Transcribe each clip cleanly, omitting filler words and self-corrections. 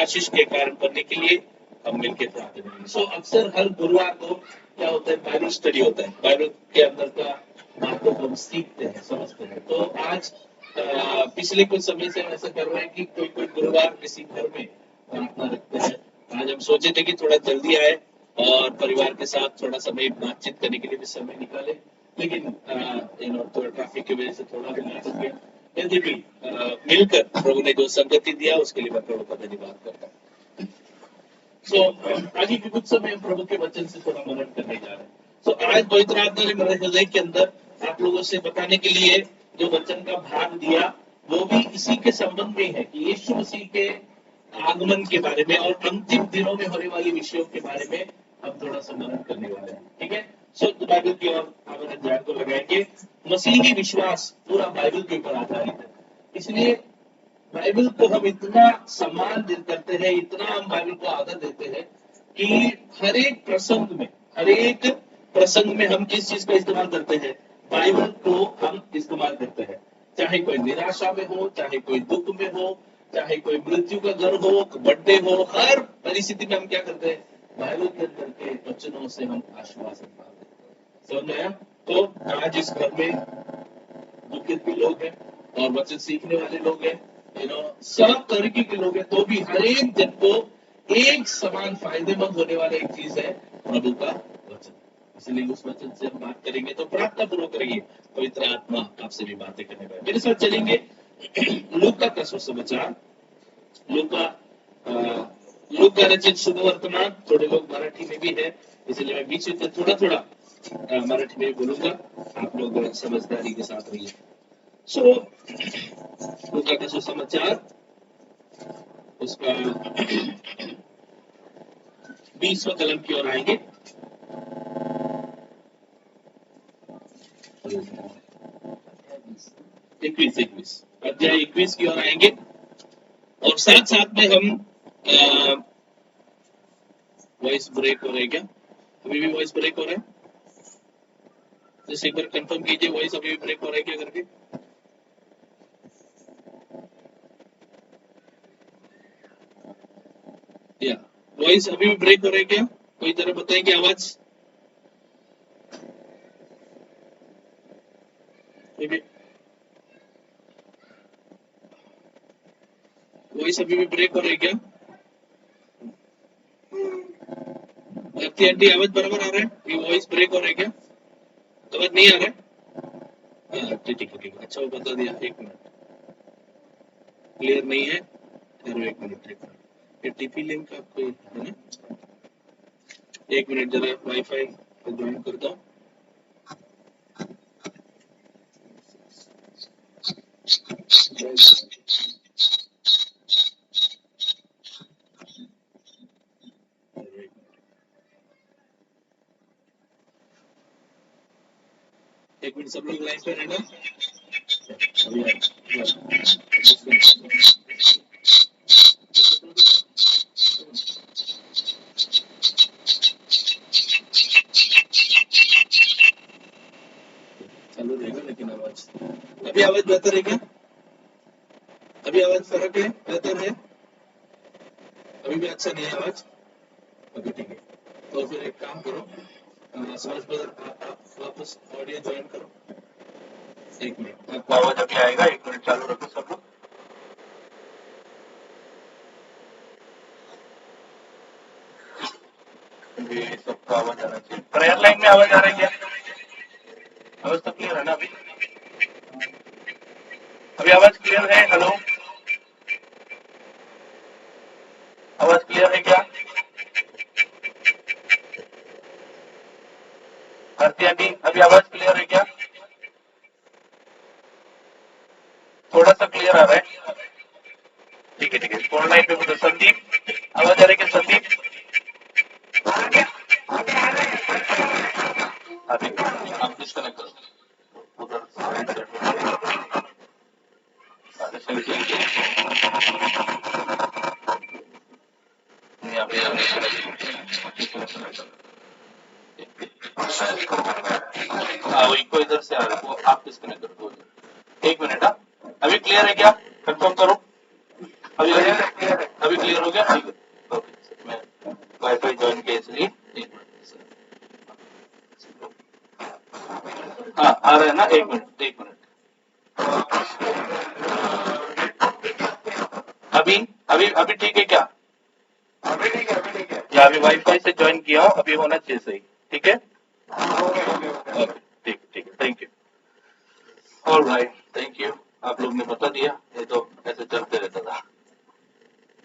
आशीष के कारण बनने के लिए हम मिलकर प्रार्थना करेंगे। सो अक्सर हर गुरुवार को क्या होता है, बाइबल स्टडी होता है, बाइबल के अंदर का बातों को हम सीखते हैं, समझते हैं। तो आज पिछले कुछ समय से हम ऐसा कर रहे हैं कि कोई कोई गुरुवार किसी घर में प्रार्थना रखते हैं। आज हम सोचे थे कि थोड़ा जल्दी आए और परिवार के साथ थोड़ा समय बातचीत करने के लिए भी समय निकाले, लेकिन थोड़ा ट्रैफिक की वजह से थोड़ा भी नहीं सके। यदि भी मिलकर प्रभु ने जो संगति दिया उसके लिए मैं प्रभु का धन्यवाद करता हूँ। सो आगे के कुछ समय हम प्रभु के वचन से थोड़ा मनन करने जा रहे हैं। सो आज पवित्र आत्मा ने मेरे हृदय के अंदर आप लोगों से बताने के लिए जो वचन का भाग दिया वो भी इसी के संबंध में है कि यीशु मसीह के आगमन के बारे में और अंतिम दिनों में होने वाले विषयों के बारे में हम थोड़ा सा मनन करने वाले हैं। ठीक है, सो बाइबल की ओर हमारे ध्यान को लगाएंगे। मसीही विश्वास पूरा बाइबल के ऊपर आधारित है, इसलिए बाइबल को हम इतना सम्मान करते हैं, इतना हम बाइबल को आदर देते हैं कि हर एक प्रसंग में हम किस चीज का इस्तेमाल करते हैं, बाइबल को हम इस्तेमाल करते हैं। चाहे कोई निराशा में हो, चाहे कोई दुख में हो, चाहे कोई मृत्यु का घर हो, बर्थडे हो, हर परिस्थिति में हम क्या करते हैं, बाइबल के अंदर के वचनों से हम आश्वासन पाते हैं। समझ में आया? तो आज इस घर में दुखित भी लोग हैं और वचन सीखने वाले लोग हैं, सब तरीके के लोग हैं, तो भी हर एक जन को एक समान फायदेमंद होने वाला एक चीज है प्रभु का वचन। इसलिए उस वचन से हम बात करेंगे तो प्रार्थना पूर्वक करेंगे, पवित्र आत्मा आपसे भी बातें करने वाले। मेरे साथ चलेंगे लूका का सुसमाचार, लूका रचित शुभ वर्तमान। थोड़े लोग मराठी में भी है, इसलिए मैं बीच में थोड़ा थोड़ा मराठी में बोलूंगा, आप लोग समझदारी के साथ रहिए। सो लूका का सुसमाचार उसका 20वां कलम की ओर आएंगे। इक्कीस अध्याय 21 की ओर आएंगे और साथ साथ में हम वॉइस ब्रेक हो रहा है क्या? अभी भी वॉइस ब्रेक हो रहा है? जैसे एक बार कंफर्म कीजिए, वॉइस अभी भी ब्रेक हो रहा है क्या करके। या वॉइस अभी भी ब्रेक हो रहा है क्या? कोई तरह बताएंगे आवाज। वॉइस अभी भी ब्रेक हो रही है क्या? भक्ति आंटी आवाज बराबर आ रहा है? ये वॉइस ब्रेक हो रहा है क्या? आवाज नहीं आ रहा है? हाँ ठीक है, अच्छा वो बता दिया। एक मिनट, क्लियर नहीं है, एक मिनट। ये टीपी लिंक आपको है ना? एक मिनट जरा वाईफाई को ज्वाइन करता हूँ। एक मिनट, सब लोग लाइन पे रहना। चालू रहेगा लेकिन आवाज अभी आवाज बेहतर है क्या? अभी आवाज फर्क है, बेहतर है? अभी भी अच्छा नहीं है आवाज? ओके ठीक है, तो फिर एक काम करो, सुभाष ब्रदर आप वापस ऑडियो ज्वाइन करो। एक मिनट, आपका आवाज अभी आएगा। एक मिनट चालू रखो सब लोग। सबका आवाज आना चाहिए। प्रेयर लाइन में आवाज आ रही है? आवाज तो क्लियर है ना? अभी आवाज क्लियर है? हेलो, आवाज क्लियर है क्या? भारती आंटी अभी आवाज क्लियर है क्या? थोड़ा सा क्लियर आ रहा है? ठीक है, फोन लाइन पे बोलो। संदीप आवाज आ रही है क्या? संदीप आप डिस्कनेक्ट करो उधर। हाँ इको इधर से आ रहा है, वो आप डिस्कनेक्ट कर दो। एक मिनट, अभी क्लियर है क्या? कंफर्म करो। अभी अभी क्लियर हो गया? ओके, मैं वाईफाई ज्वाइन किया इसलिए एक मिनट सर। हाँ आ रहा है ना? एक मिनट एक मिनट। अभी अभी अभी ठीक है क्या? अभी ठीक है, अभी ठीक है। या अभी वाईफाई से ज्वाइन किया हूँ, अभी होना चाहिए सही। ठीक है, ओके ठीक ठीक है, thank you. Alright, thank you. आप लोग ने बता दिया, ये तो ऐसे चलते रहता था।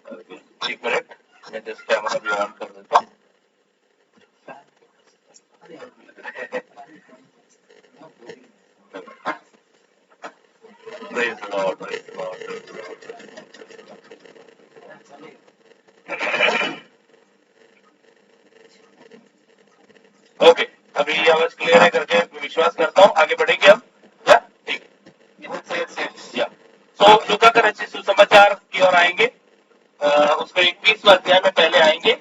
ओके, एक मिनट, मैं जस्ट कैमरा भी ऑन कर देता हूँ। Praise the Lord, praise the Lord, praise the Lord. Okay, अभी ये आवाज क्लियर है करके विश्वास करता हूँ। आगे बढ़ेंगे हम, या ठीक या। सो लूका का रचित सुसमाचार की ओर आएंगे, उसको 21वां अध्याय में पहले आएंगे,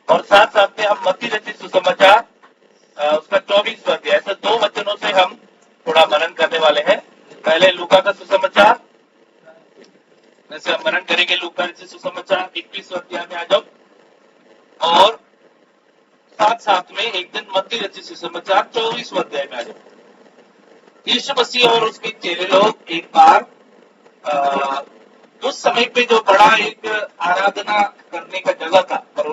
और साथ साथ में हम मत्ती रचित सुसमाचार उसका 24वां अध्याय, ऐसे दो वचनों से हम थोड़ा मनन करने वाले हैं। पहले लूका का सुसमाचार, वैसे हम मनन करेंगे लूका रचित सुसमाचार 21वां अध्याय में आ जाओ, और साथ साथ में एक दिन मत्ती रचित सुसमाचार 24वां अध्याय में आ जाओ। यीशु मसीह और उसके चेले लोग एक बार उस समय पे जो बड़ा एक आराधना करने का जगह था, और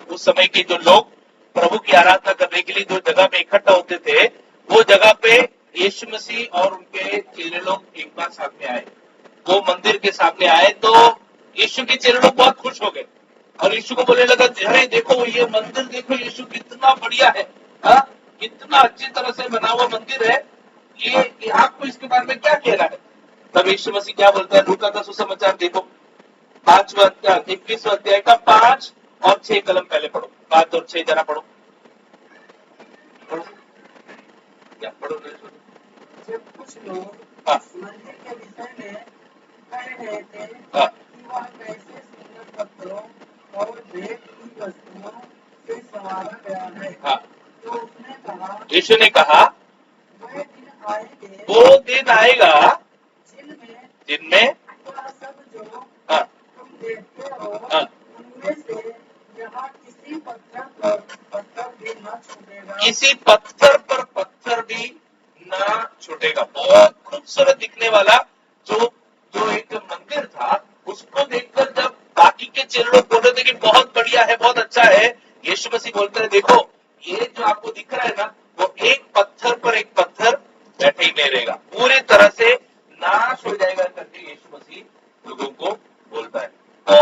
उस समय के जो लोग प्रभु की आराधना करने के लिए जो जगह पे इकट्ठा होते थे, वो जगह पे यीशु मसीह और उनके चेले लोग एक बार सामने आए। वो मंदिर के सामने आए तो यीशु के चेले लोग बहुत खुश हो गए, और यीशु को बोलने लगा, अरे देखो ये मंदिर देखो, यीशु कितना बढ़िया है, हा? कितना अच्छी तरह से बना हुआ मंदिर है, ये आपको इसके बारे में क्या कहना है? तब यीशु मसीह क्या बोलता है? लूका का सुसमाचार देखो 5वां अध्याय 21वां अध्याय का 5 और 6 कलम पहले पढ़ो, 5 और 6 जरा पढ़ो, क्या पढ़ो? जब कुछ लोग हाँ मंदिर के विषय में कह रहे थे हाँ कि वह कैसे सुंदर पत्थरों और भेंट की वस्तुओं से संवारा गया है, हाँ, तो उसने कहा, यीशु ने कहा, वो दिन आएगा जिनमें वह सब जो हाँ तुम देखते हो हाँ उनमें से यहाँ किसी पत्थर पर पत्थर भी न छूटेगा, किसी पत्थर पर पत्थर भी ना छूटेगा। बहुत खूबसूरत दिखने वाला जो जो एक मंदिर था, उसको देखकर जब बाकी के चेले लोग बोल रहे थे कि बहुत बढ़िया है, बहुत अच्छा है, यीशु मसीह बोलते हैं, देखो ये जो आपको दिख रहा है ना, वो एक पत्थर पर एक पत्थर बैठे ही नहीं रहेगा, पूरी तरह से नाश हो जाएगा करके यीशु मसीह लोगों को बोलता है। तो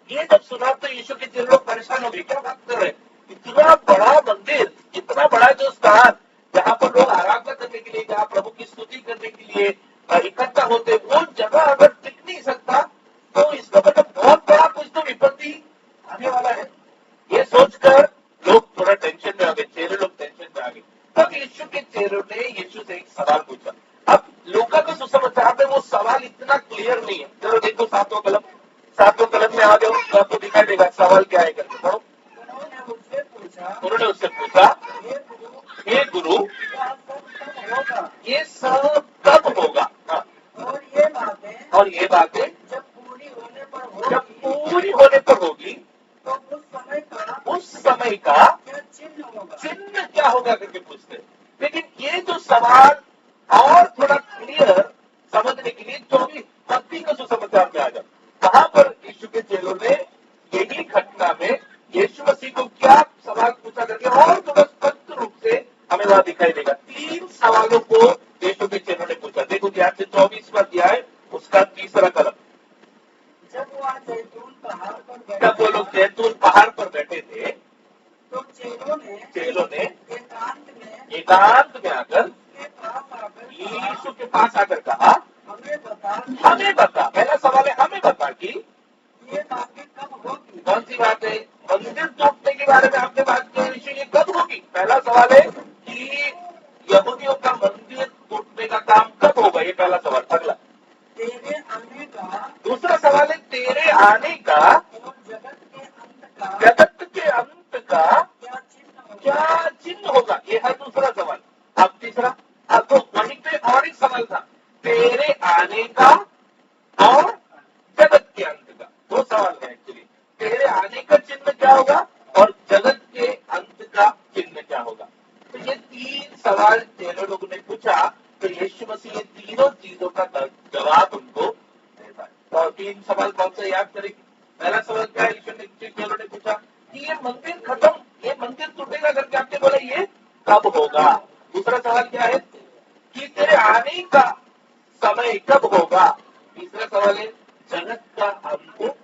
ये जब सुना तो यीशु के चेले लोग परेशान हो गए, क्या बात कर रहे हैं? इतना बड़ा मंदिर, इतना बड़ा जो स्थान जहाँ पर लोग आराधना करने के लिए, जहाँ प्रभु की स्तुति करने के लिए इकट्ठा होते, वो जगह अगर टिक नहीं सकता तो इसका मतलब बहुत बड़ा कुछ तो विपत्ति आने वाला है। ये सोचकर लोग थोड़ा टेंशन में आ गए, चेले लोग टेंशन में आ गए। तब यीशु के चेलों ने यीशु से एक सवाल पूछा। अब लूका का सुसमाचार में वो सवाल इतना क्लियर नहीं है। चलो देखो 7वां कलम में आ जाओ तो आपको दिखाई देगा सवाल क्या है करके पढ़ो। उन्होंने उससे पूछा, हे गुरु ये सब कब होगा? हाँ। और ये बातें जब पूरी होने पर होगी तो उस समय का क्या चिन्ह होगा? चिन्ह क्या होगा करके पूछते हैं। लेकिन ये जो सवाल और थोड़ा क्लियर समझने के लिए 24 मत्ती का सुसमाचार में आ जाओ, वहां पर यीशु के चेलों ने यही घटना में यीशु मसीह को क्या सवाल पूछा करके और थोड़ा स्पष्ट रूप से हमें वहां दिखाई देगा। 3 सवालों को यीशु के चेलों ने पूछा। देखो ध्यान से 24वां अध्याय उसका 3रा कलम। जब वह जैतून पहाड़ पर जब वो लोग जैतून पहाड़ पर बैठे थे तो चेलों ने एकांत में आकर यीशु के पास आकर कहा, हमें बता। पहला सवाल है, हमें बता कि ये बातें कब होगी? कौन सी बात है? मंदिर टूटने के बारे में आपने बात की, यीशु ये कब होगी? पहला सवाल है कि यहूदियों का मंदिर टूटने का काम कब होगा, ये पहला सवाल। अगला, तेरे आने का। दूसरा सवाल है, तेरे आने का और जगत के अंत का क्या चिन्ह होगा, ये है दूसरा सवाल। अब तीसरा, अब तो वहीं पे और एक सवाल था, तेरे आने का और जगत के अंत का। दो सवाल है एक्चुअली, का चिन्ह क्या होगा और जगत के अंत का चिन्ह क्या होगा। तो ये तीन सवाल चेलों लोगों ने पूछा, तो यीशु मसीह ये तीनों चीजों का जवाब उनको देता है। तो तीन सवाल कौन सा याद करेंगे। पहला सवाल क्या है, यीशु ने चेलों ने पूछा कि ये मंदिर खत्म, ये मंदिर टूटेगा करके आपने बोला, ये कब होगा। दूसरा सवाल क्या है कि तेरे आने का समय कब होगा। तीसरा सवाल है जगत का अंत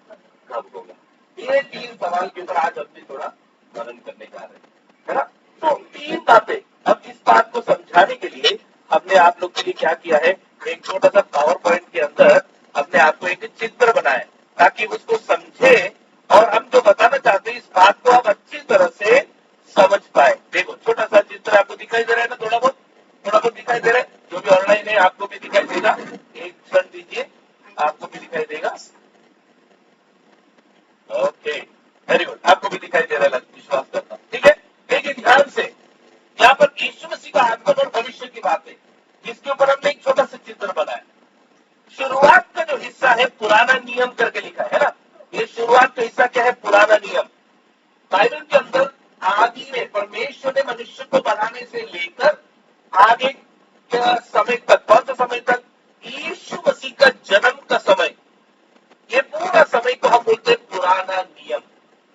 कब होगा। ये तीन सवाल के ऊपर आज हमने थोड़ा वर्णन करने जा रहे हैं, है ना। तो तीन बातें, अब इस बात को समझाने के लिए हमने आप लोग के लिए क्या किया है, एक छोटा सा पावर पॉइंट के अंदर हमने आपको एक चित्र बनाया ताकि उसको समझे और हम जो बताना चाहते हैं इस बात को आप अच्छी तरह से समझ पाए। देखो छोटा सा चित्र आपको दिखाई दे रहा है ना, थोड़ा बहुत दिखाई दे रहा है। जो भी ऑनलाइन है आपको भी दिखाई देगा, एक क्षण दीजिए, आपको भी दिखाई देगा। ओके, वेरी गुड, आपको भी दिखाई दे रहा है, विश्वास करता हूं। ठीक है, देखिए ध्यान से, यहाँ पर यीशु मसीह का आगमन और भविष्य की बात है, जिसके ऊपर हमने एक छोटा सा चित्र बनाया। शुरुआत का जो हिस्सा है पुराना नियम करके लिखा है ना, ये शुरुआत का हिस्सा क्या है, पुराना नियम। बाइबल के अंदर आदि में परमेश्वर ने मनुष्य को बनाने से लेकर आगे समय तक, कौन सा समय तक, यीशु मसीह का जन्म का समय, ये पूरा समय को हम बोलते हैं पुराना नियम।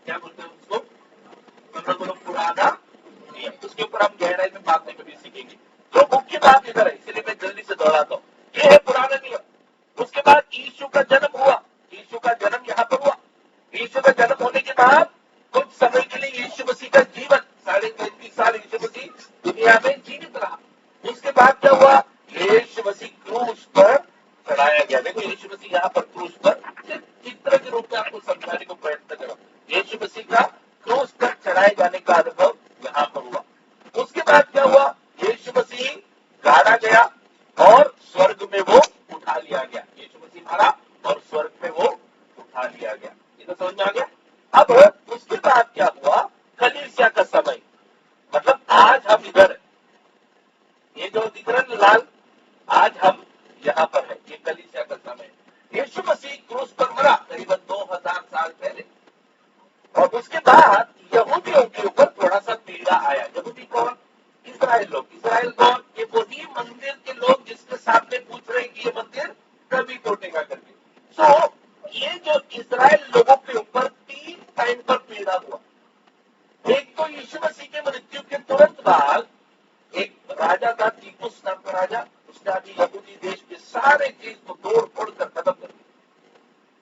क्या बोलते हैं उसको, मतलब बोलो पुराना नियम। उसके ऊपर हम गहराई में बात नहीं कभी सीखेंगे। तो मुख्य बात इधर है, इसलिए मैं जल्दी से दोहराता हूँ। ये है पुराना नियम। उसके बाद यीशु का जन्म हुआ, यीशु का जन्म यहाँ पर हुआ। यीशु का जन्म होने के बाद कुछ समय के लिए यीशु मसीह का जीवन 33.5 साल यीशु मसीह दुनिया में जीवित रहा। उसके बाद क्या हुआ, यीशु मसीह क्रूस पर चढ़ाया गया। देखो यीशु मसीह यहाँ पर क्रूस पर चित्र के रूप में आपको समझाने को प्रयत्न करो। यीशु मसीह का क्रूस पर चढ़ाए जाने का अनुभव यहाँ पर हुआ। उसके बाद क्या हुआ, यीशु मसीह गाड़ा गया और स्वर्ग में वो उठा लिया गया। यीशु मसीह मारा और स्वर्ग में वो उठा लिया गया। ये तो समझ में आ गया। अब उसके बाद क्या हुआ, कलीसिया का समय, मतलब आज हम इधर, ये जो दिख रहा है लाल, आज हम यहाँ पर है, ये कलीसिया का समय। यीशु मसीह क्रूस पर मरा करीबन 2000 साल पहले, और उसके बाद यहूदियों के ऊपर थोड़ा सा पीड़ा आया। यहूदी कौन, इस्राएल लोग। इस्राएल कौन, ये वही मंदिर के लोग जिसके सामने पूछ रहे हैं कि ये मंदिर कभी टूटेगा करके। तो ये जो इस्राएल लोगों के ऊपर 3 टाइम पर पीड़ा हुआ। एक तो यीशु मसीह के मृत्यु के तुरंत बाद एक राजा था, तीतुस नाम का राजा, उसने आदि यहूदी देश के सारे चीज को तोड़ फोड़ कर खत्म कर दिया,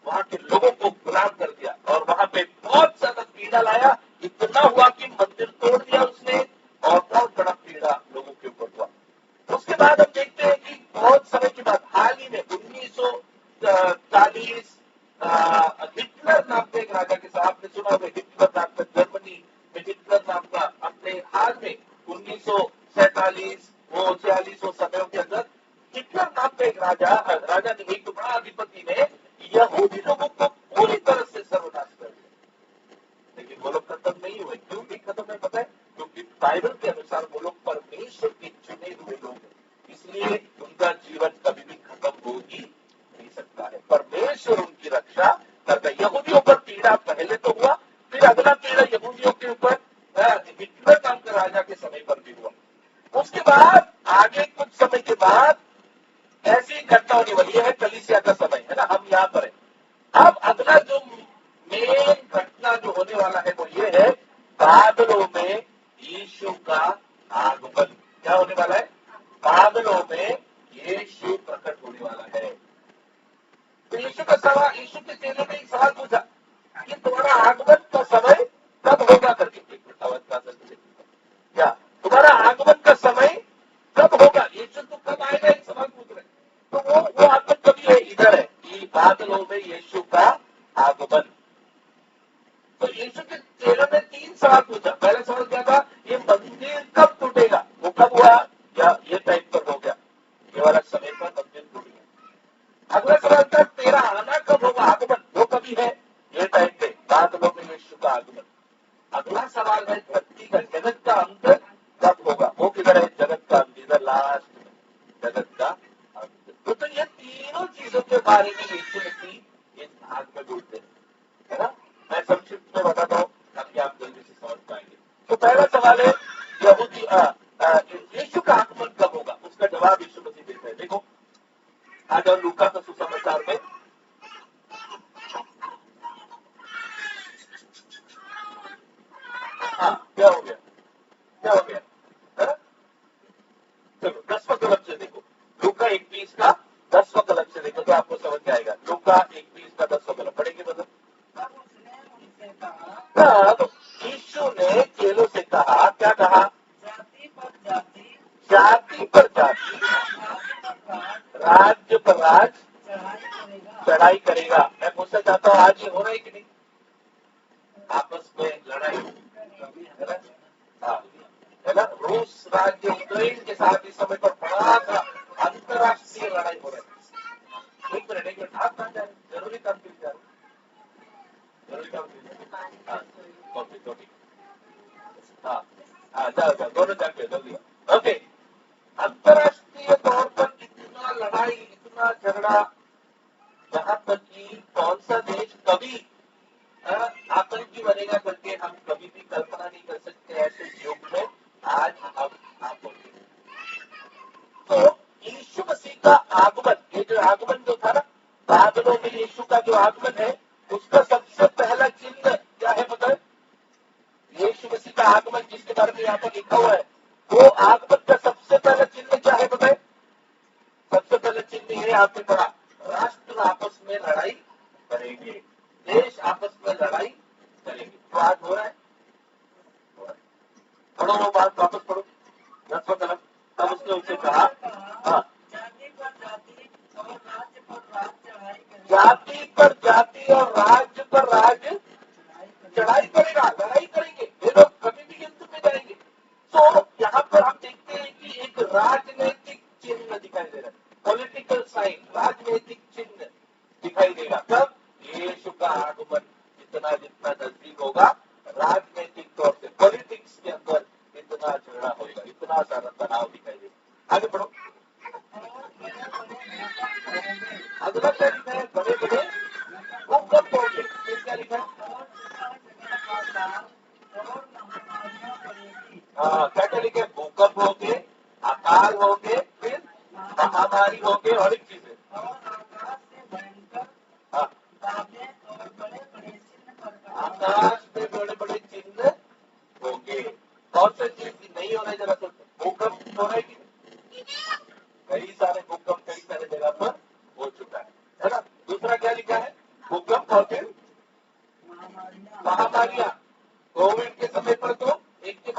वहां के लोगों को गुलाम कर दिया और वहां पे बहुत ज्यादा पीड़ा लाया। इतना हुआ कि मंदिर तोड़ दिया उसने और बहुत बड़ा पीड़ा लोगों के ऊपर हुआ। उसके बाद हम देखते हैं कि बहुत समय के बाद हाल ही में 1940 हिटलर नाम के एक राजा के साथ, आपने सुना होगा हिटलर नाम का, जर्मनी में हिटलर नाम का, अपने हाल में 1947 वो 46 समयों के अंदर हिटलर नाम का एक राजा ने, एक बड़ा अधिपति ने यहूदी लोगों को पूरी तरह से सर्वनाश कर दिया। लेकिन वो लोग खत्म नहीं हुए। क्यों नहीं खत्म है पता है, क्योंकि बाइबल के अनुसार वो लोग परमेश्वर के चुने हुए लोग हैं, इसलिए उनका जीवन कभी भी खत्म हो ही नहीं सकता है। परमेश्वर उनकी रक्षा करता है। यहूदियों पर पीड़ा पहले तो हुआ, फिर अगला पीड़ा यहूदियों के ऊपर हिटलर नाम के राजा के समय पर भी हुआ। उसके बाद आगे कुछ समय के बाद ऐसी घटना होने वाली है, कलीसिया का समय है ना, हम यहाँ पर है। अब अगला जो मेन घटना जो होने वाला है वो ये है, बादलों में यीशु का आगमन। क्या होने वाला है, बादलों में यीशु प्रकट होने वाला है। तो यीशु का सवाल, यीशु के चेलों ने एक सवाल पूछा कि तुम्हारा आगमन का समय कब होगा करके। क्या तुम्हारा आगमन का समय कब होगा, यीशु तो कब आएगा, एक सवाल पूछ रहे। तो वो आगमन कभी है, इधर है कि बादलों में यीशु का आगमन। तो यीशु के चेलों ने 3 सवाल पूछा। पहला सवाल क्या था, ये मंदिर कब टूटेगा, वो कब हुआ, या ये टाइम पर हो गया, ये वाला समय पर मंदिर टूट गया। अगला सवाल था तेरा आना कब होगा, आगमन वो कभी है, ये टाइम पे बादलों में यीशु का आगमन। अगला सवाल है धरती का, जगत का अंत कब होगा, वो किधर है, जगत का अंत, इधर लास्ट में जगत का अंत। तो ये तीनों चीजों के बारे में यीशु मसीह इस भाग में बोलते हैं, है ना। मैं संक्षिप्त में बताता हूँ ताकि आप जल्दी से समझ पाएंगे। तो पहला सवाल है यीशु का आगमन कब होगा, उसका जवाब यीशु मसीह देता है। देखो आ जाओ लूका का सुसमाचार में, हाँ क्या हो गया, क्या हो गया, है? चलो 10वां कलम से देखो, लूका 21 का 10वां कलम से देखो तो आपको समझ जाएगा। लूका 21 का 10वां कलम पढ़ेंगे मतलब। तब उसने उनसे कहा, तब यीशु ने चेलों से कहा, क्या कहा, जाति पर जाति, जाति पर जाति, राज्य पर राज्य राज्य पर राज चढ़ाई चढ़ाई करेगा। करेगा। मैं पूछना चाहता हूँ आज ये हो रहा है कि नहीं, आपस में लड़ाई, है ना? हाँ, है ना? रूस राज्य यूक्रेन के साथ इस समय पर बड़ा सा अंतरराष्ट्रीय लड़ाई हो रही है। एक मिनट आप कहाँ जा रहे हैं? जरूरी काम के लिए जा रहे हैं? जरूरी काम के लिए? हाँ, कॉपी हाँ हाँ जाओ दोनों जाके जल्दी। ओके, अंतरराष्ट्रीय तौर पर इतना लड़ाई, इतना झगड़ा, यहाँ तक कि कौन सा देश कभी आतंकी बनेगा करके हम कभी भी कल्पना नहीं कर सकते ऐसे युग में आज हम आप होंगे। तो यीशु मसीह का आगमन, ये जो आगमन जो था ना, बादलों में यीशु का जो आगमन है, उसका सबसे पहला चिन्ह क्या है बताए? यीशु मसीह का आगमन जिसके बारे में यहाँ पर लिखा हुआ है, वो आगमन का सबसे पहला चिन्ह क्या है बताए? सबसे पहले चिन्ह ये आपने पढ़ा, राष्ट्र आपस में लड़ाई करेंगे, देश आपस में लड़ाई करेंगे। तो आज हो रहा है, पढ़ो वो बात वापस पढ़ो 10वां कलम। तब उसने उनसे कहा, हाँ, जाति पर जाति और राज्य पर राज्य चढ़ाई करेगा। जाति पर जाति और राज्य पर राज्य चढ़ाई करेगा, लड़ाई करेंगे, ये लोग कभी भी युद्ध में जाएंगे। तो यहाँ पर हम देखते हैं कि एक राजनीतिक चिन्ह दिखाई दे रहा है, पॉलिटिकल साइन, राजनीतिक चिन्ह दिखाई देगा। कब? यीशु का आगमन जितना जितना नजदीक होगा, राजनीतिक तौर से पॉलिटिक्स के अंदर इतना झगड़ा होगा, इतना सारा तनाव दिखाई देगा। आगे बढ़ो। अगला क्या लिखा है? बड़े बड़े भूकंप होंगे। फिर क्या लिखा है? हाँ, क्या लिखे? भूकंप होंगे, अकाल होंगे, फिर महामारी होंगे और एक चीज है, हाँ, आकाश में बड़े बड़े चिन्ह होंगे। कौन सा चीज नहीं हो रहा है जरा सोचो? भूकंप हो रहा है कि नहीं? कई सारे भूकंप कई सारे जगह पर हो चुका है ना? दूसरा क्या लिखा है? भूकंप और फिर महामारियां। कोविड के समय पर तो एक के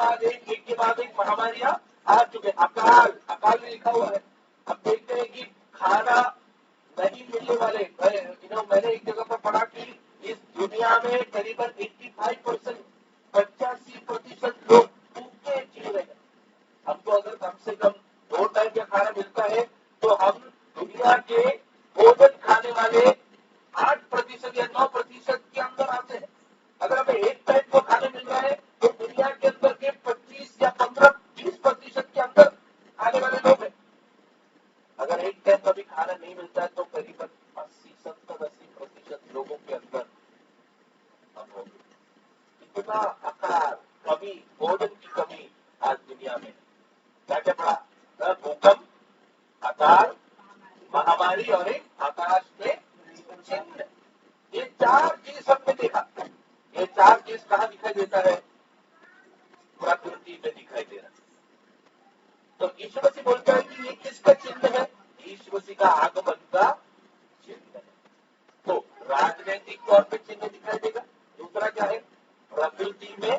बाद एक महामारियां आ चुके। अकाल, अकाल में लिखा हुआ है। अब देखते हैं कि खाना नहीं मिलने वाले, मैंने एक जगह पर पढ़ा कि इस दुनिया में करीबन 85%, 85% लोग भूखे जी रहे हैं। हमको अगर कम से कम 2 टाइम का खाना मिलता है तो हम दुनिया के भोजन खाने वाले 8% या 9% के अंदर आते हैं। अगर हमें एक टाइम को खाना मिल रहा है तो दुनिया के अंदर के 25 या 15-20% के अंदर आने वाले लोग हैं। अगर एक टाइम कभी खाना नहीं मिलता है तो करीबन 70-80% लोगों के अंदर हम होंगे। इतना अकाल, कमी, भोजन की कमी आज दुनिया में। क्या क्या पड़ा? भूकंप, अकाल, महामारी और एक आकाश में चिन्ह। ये 4 चीज हमने देखा। ये 4 चीज कहाँ दिखाई देता है? प्रकृति में दिखाई दे रहा है। तो यीशु मसीह बोलता है कि ये किसका चिन्ह है? यीशु मसीह का आगमन का चिन्ह है। तो राजनीतिक तौर पे चिन्ह दिखाई देगा। दूसरा क्या है? प्रकृति में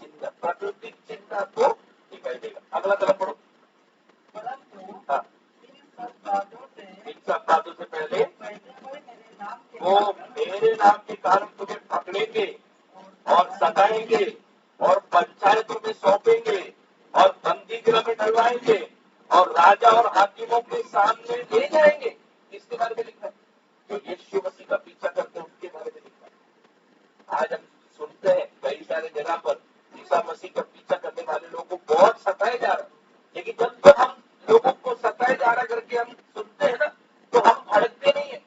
चिन्ह, प्राकृतिक चिन्ह आपको दिखाई देगा। अगला तरफ पढ़ो। हाँ, इन सब बातों से पहले वो मेरे नाम के कारण तुम्हें पकड़ेंगे और सताएंगे और पंचायतों में सौंपेंगे और बंदी गृह में डलवाएंगे और राजा और हाकिमों के सामने ले जाएंगे। इसके बारे में लिखा है। जो यीशु मसीह का पीछा करते हैं उसके बारे में लिखा है। आज हम सुनते हैं कई सारे जगह पर ईसा मसीह का पीछा करने वाले लोगों को बहुत सताया जा रहा है, लेकिन जब हम लोगों को सताया जा रहा करके हम सुनते हैं ना, तो हम भड़कते नहीं है,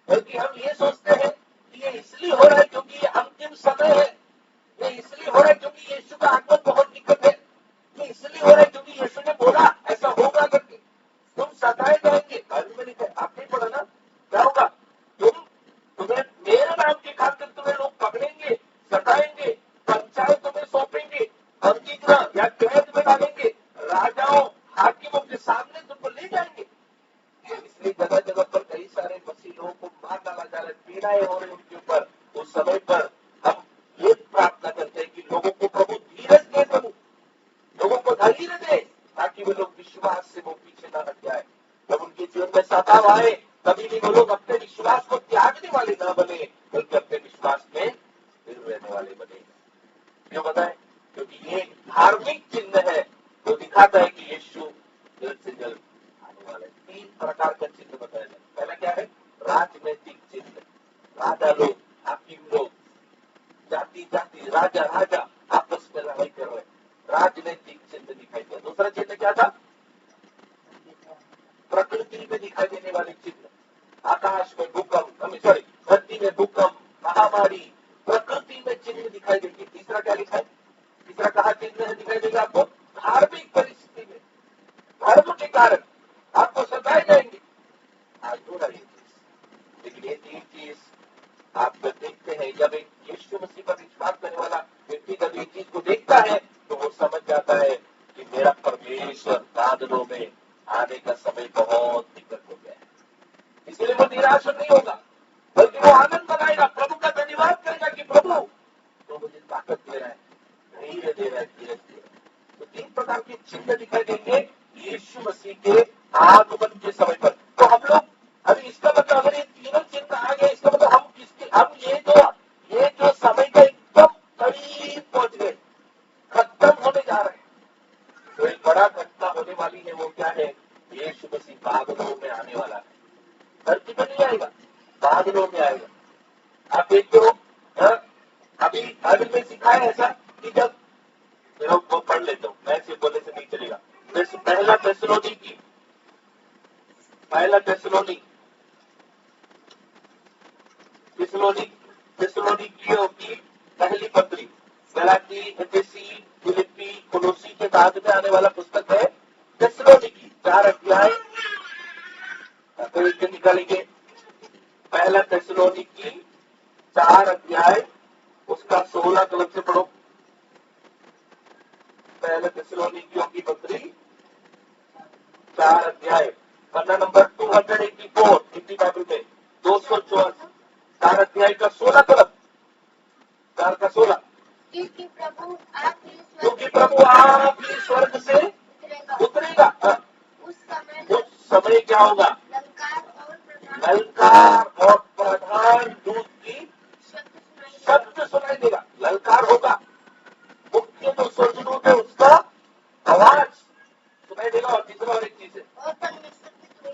बल्कि हम ये सोचते हैं कि ये इसलिए हो रहा है क्योंकि ये हमके आगमन बहुत निकट है। ये इसलिए हो रहा है क्योंकि यीशु ने बोला ऐसा होगा करके। तुम सताए जाएंगे, बाइबल में लिखा है, आपने पढ़ा ना, क्या होगा? तुम्हें मेरे नाम की खातिर तुम्हें लोग पकड़ेंगे, सताएंगे, पंचायत तुम्हें सौंपेंगे, अंगीकृत या कैद में डालेंगे, राजाओं हाकिमों के सामने तुमको ले जाएंगे। इसलिए जगह जगह पर कई सारे मसीह लोगों को मार डाला जा रहा है, पीड़ाएं हो रही उनके ऊपर। उस समय पर हम ये प्रार्थना करते हैं कि लोगों को प्रभु धीरज दे, प्रभु लोगों को धैर्य दे, ताकि वे लोग विश्वास से वो पीछे न हट जाए। जब उनके जीवन में सताव आए कभी भी वो लोग अपने विश्वास को त्यागने वाले न बने, बल्कि अपने विश्वास में स्थिर रहने वाले बने। क्यों बताएं? क्योंकि ये धार्मिक चिन्ह है जो दिखाता है कि यीशु जल्द से जल्द आने वाला है। 3 प्रकार का चिन्ह बताया जाए। पहला क्या है? राजनैतिक चिन्ह। राजा लोग, हाकिम लोग, जाति जाति, राजा राजा आपस में लड़ाई कर रहे, राजनीतिक चिन्ह दिखाई दिया। दूसरा चिन्ह क्या था? प्रकृति में दिखाई देने वाले चिन्ह। आकाश में भूकंप, सॉरी, धरती में भूकंप, महामारी, प्रकृति में चिन्ह दिखाई देंगे। तीसरा क्या लिखा है? तीसरा कहा चिन्ह दिखाई देगा आपको? धार्मिक परिस्थिति में, धर्म के कारण आपको सताए जाएंगे। आज हो रहा है ये चीज, लेकिन ये 3 चीज आप जब देखते हैं, जब एक यीशु मसीह पर विश्वास करने वाला व्यक्ति जब ये चीज को देखता है तो वो समझ जाता है कि मेरा परमेश्वर बादलों में आने का समय बहुत निकट हो गया है। इसलिए वो निराश नहीं होगा, बल्कि वो आनंद मनाएगा, प्रभु का धन्यवाद करेगा कि प्रभु तो मुझे ताकत दे रहा है, धैर्य दे रहा है, धीरज दे रहा है। तो 3 प्रकार के चिन्ह दिखाई देंगे यीशु मसीह के आगमन के समय पर। तो हम लोग अभी इसका मतलब, अगर ये तीनों चिन्ह आ गए, इसका मतलब हम ये जो समय का एकदम करीब पहुंच गए, खत्म होने जा रहे हैं। तो एक बड़ा घटना होने वाली है, वो क्या है? यीशु मसीह बादलों में आने वाला है। धरती पर नहीं आएगा, बादलों में आएगा। आप देखते हो, अभी बाइबल में सिखाया ऐसा कि जब वो पढ़ लेता हूँ, मैं सिर्फ बोलने से नहीं चलेगा। पहला थिस्सलुनीकियों की पहली पत्री, गलाती, एफेसी, फिलिप्पी, कोलोसी के बाद में आने वाला पुस्तक है थिस्सलुनीकी। 4 अध्याय तो एक दिन निकालेंगे। पहला थिस्सलुनीकी 4 अध्याय उसका 16 कलम से पढ़ो। पहले थिस्सलुनीकियों की पत्री 4 अध्याय, पन्ना नंबर 284 हिंदी बाइबल में 284, 4 अध्याय का 16 कलम, 4 का 16। क्योंकि प्रभु आप ही स्वर्ग से उतरेगा। उस समय क्या होगा? ललकार और प्रधान दूत की शब्द सुनाई देगा। ललकार होगा, मुख्य जो स्वर्गदूत है उसका आवाज सुनाई देगा। और तीसरा और एक चीज है,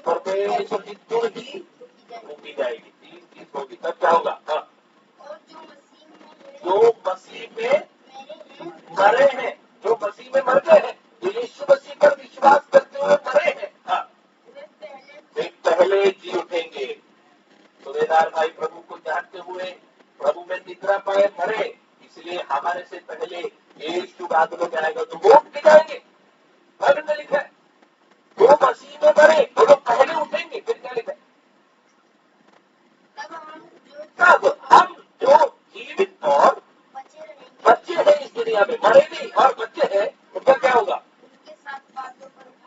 परमेश्वर की तुर ही फूकी जाएगी। 3 चीज होगी, तब क्या होगा? जो मसीह में मरे हैं, जो मसीह में मर गए हैं, जो यीशु मसीह पर विश्वास करते हुए मरे हैं, वे पहले जी उठेंगे। सुबेदार भाई प्रभु को जानते हुए प्रभु में निद्रा पाए मरे, इसलिए हमारे से पहले यीशु बादलों में आएगा तो वो उठ के जाएंगे। बाइबल में लिखा है वो मसीह में मरे वो लोग पहले उठेंगे। फिर क्या लिखा है? तब हम जो जीवित और बच्चे हैं इस दुनिया में, मरे नहीं और बच्चे हैं, उनका क्या होगा?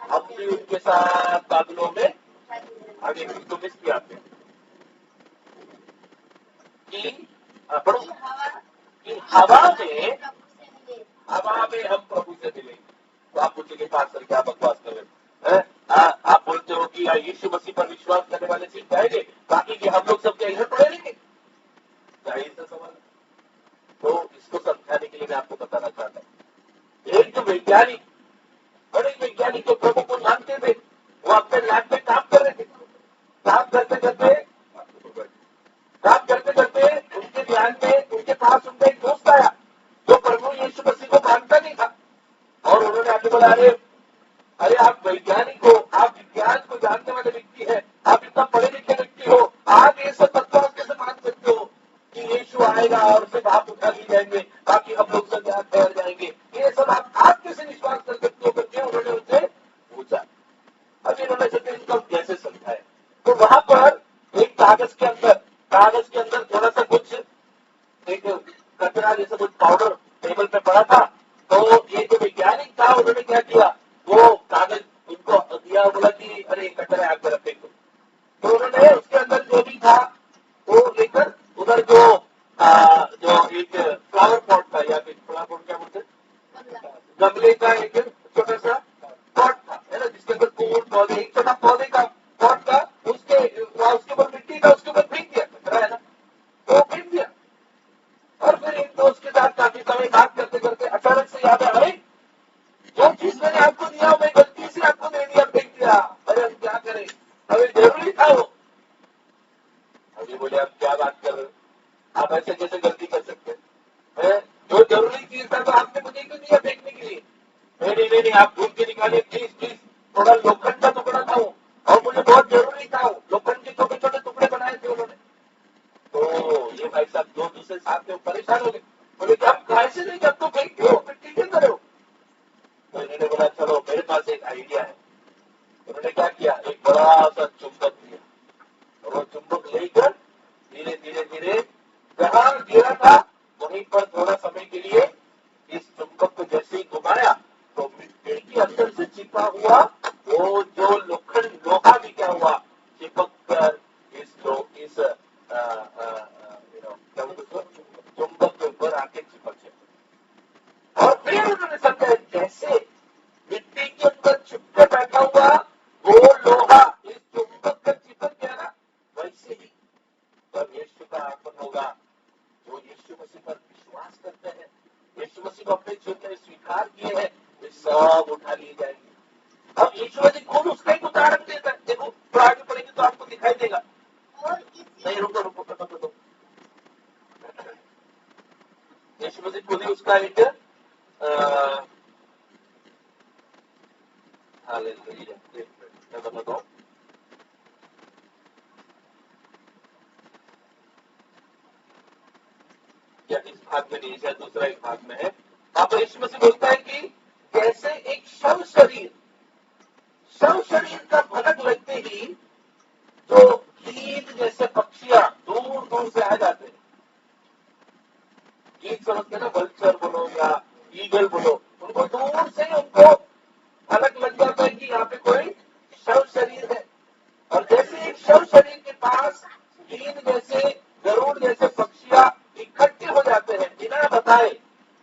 हम भी उनके साथ बादलों में आगे तो मिस किया आपने कि हवा में हम प्रभु से मिलेंगे। तो आप पूछेंगे पास्टर क्या बकवास कर रहे हैं? आप बोलते हो कि यीशु मसीह पर विश्वास करने वाले सीख जाएंगे, बाकी कि हम लोग सबके इधर पड़े रहेंगे। जाहिर सा सवाल। तो इसको समझाने के लिए मैं आपको बताना चाहता हूँ, एक जो वैज्ञानिक, बड़े वैज्ञानिक जो प्रभु को जानते थे, वो अपने लैब में काम कर रहे थे। काम करते करते उनके ध्यान में, उनके पास उनका एक दोस्त आया जो प्रभु यीशु मसीह को मानता नहीं था। और उन्होंने आगे बोला, अरे आप वैज्ञानिक हो, आप विज्ञान को जानने वाले व्यक्ति हैं, आप इतना पढ़े लिखे व्यक्ति हो, आप ये सब तत्व कैसे मान सकते हो कि यीशु आएगा और सिर्फ आप उठा ली जाएंगे, बाकी हम लोग सब यहाँ ठहर जाएंगे। ये सब आप कैसे विश्वास कर सकते हो करके उन्होंने उनसे पूछा। अब इन्होंने सोचा इसको कैसे समझाए, तो वहां पर एक कागज के अंदर थोड़ा सा कुछ एक कचरा जैसा कुछ पाउडर टेबल पे पड़ा था। तो ये जो वैज्ञानिक था उन्होंने क्या किया, वो कागज उनको दिया, बोला कि अरे कचरा आग में रखे को। तो उन्होंने उसके अंदर जो भी था वो लेकर उधर जो एक फ्लावर पॉट था, या फिर फ्लावर पॉट क्या बोलते, गमले का एक छोटा सा पॉट था, है ना, जिसके अंदर फूल पौधे, एक छोटा पौधे का पॉट था, उसके ऊपर मिट्टी था, उसके ऊपर फेंक दिया कचरा, है ना, वो फेंक दिया। और फिर एक दोस्त के साथ काफी समय बात करते करते अचानक से याद आया, अरे जो चीज मैंने आपको दिया मैं गलती से आपको दे दिया, फेंक दिया, अरे हम क्या करें, अभी जरूरी था वो। अभी बोले आप क्या बात कर रहे हो, आप ऐसे कैसे गलती कर सकते हैं, जो जरूरी चीज था तो आपने मुझे क्यों दिया फेंकने के लिए। नहीं, आप भूल के निकाले, प्लीज प्लीज, थोड़ा लोखंड का टुकड़ा था वो, और मुझे बहुत जरूरी था वो, लोखंड के छोटे छोटे टुकड़े बनाए थे उन्होंने। तो ये भाई साहब दो दूसरे साथ में परेशान हो गए, बोले कि आप कैसे नहीं, जब तो फेंक दो मिट्टी के अंदर हो। तो इन्होंने बोला चलो मेरे पास एक आइडिया है। उन्होंने क्या किया, एक बड़ा सा चुंबक लिया, और वो चुंबक लेकर धीरे धीरे धीरे जहां गिरा था वहीं पर थोड़ा समय के लिए इस चुंबक को जैसे ही घुमाया तो मिट्टी के अंदर से चिपका हुआ वो जो लोहा भी क्या हुआ, चिपक कर इस चुंबक के ऊपर आके चिपक गया। और फिर उन्होंने समझा जैसे मिट्टी के अंदर चिपके बैठा हुआ वो लोहा इस चुंबक पर चिपक गया ना, वैसे ही तब यीशु का आगमन होगा। जो यीशु मसीह पर विश्वास करते हैं, यीशु मसीह को अपने जीवन में स्वीकार किए हैं, वे सब उठा लिए जाएंगे। अब यीशु मसीह खुद उसका एक उदाहरण देता है, देखो तो आगे पढ़ेंगे तो आपको दिखाई देगा। नहीं रुको तो यीशु मसीह खुद ही उसका एक मैं बताता हूँ, या इस भाग में नहीं, शायद दूसरा एक भाग में है। आप यीशु मसीह बोलता है कि जैसे एक शव शरीर का भनक लगते ही जो गीत जैसे पक्षियां दूर दूर से आ जाते हैं, गीत समझते ना, वल्चर बोलो या ईगल बोलो, उनको दूर से उनको भनक लग जाता है कि यहाँ पे कोई शव शरीर है। और जैसे एक शव शरीर के पास गीत जैसे गरुड़ जैसे पक्षियां इकट्ठे हो जाते हैं बिना बताए,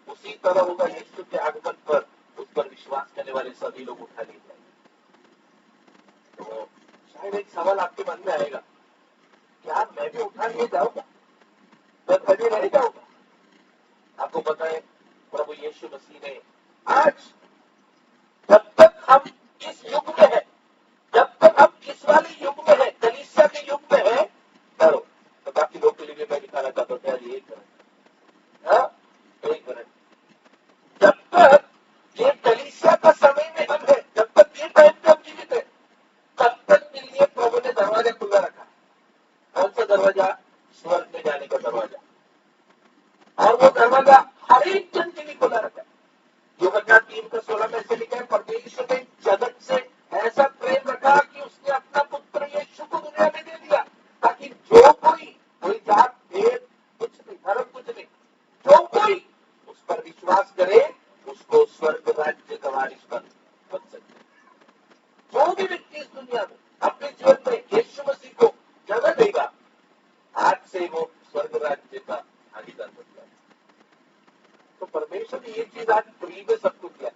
उसी तरह होगा यीशु के आगमन पर उस पर विश्वास करने वाले सभी लोग उठा लिए जाएंगे। तो शायद एक सवाल आपके मन में आएगा, क्या मैं भी उठा लिए जाऊंगा, मैं कभी रह जाऊंगा। आपको पता है प्रभु यीशु मसीह ने आज, जब तक हम इस युग में है, जब तक हम इस वाले युग में है, कलीसिया के युग में है, करो तो बाकी लोग के लिए मैं दिखाना चाहता हूँ, यार एक मिनट, जब तक ये कलीसिया का समय में हम है, जब तक ये टाइम पे हम जीवित है, तब तक के लिए प्रभु ने दरवाजा खुला रखा। कौन सा दरवाजा? स्वर्ग में जाने का दरवाजा। और वो दरवाजा हर एक जन के लिए खुला रखा है। यूहन्ना 3:16 में से लिखा है, परमेश्वर ने जगत से ऐसा प्रेम रखा कि उसने अपना पुत्र यीशु को दुनिया में दे दिया, ताकि जो कोई जात भेद कुछ नहीं, धर्म कुछ नहीं, जो कोई उस पर विश्वास करे उसको स्वर्ग राज्य का वारिस बन सकते। जो भी व्यक्ति इस दुनिया में अपने जीवन में यीशु मसीह को जगह देगा, आज से वो स्वर्ग राज्य का भागीदार बन जाएगा। तो परमेश्वर ने ये चीज आज फ्री में सबको किया,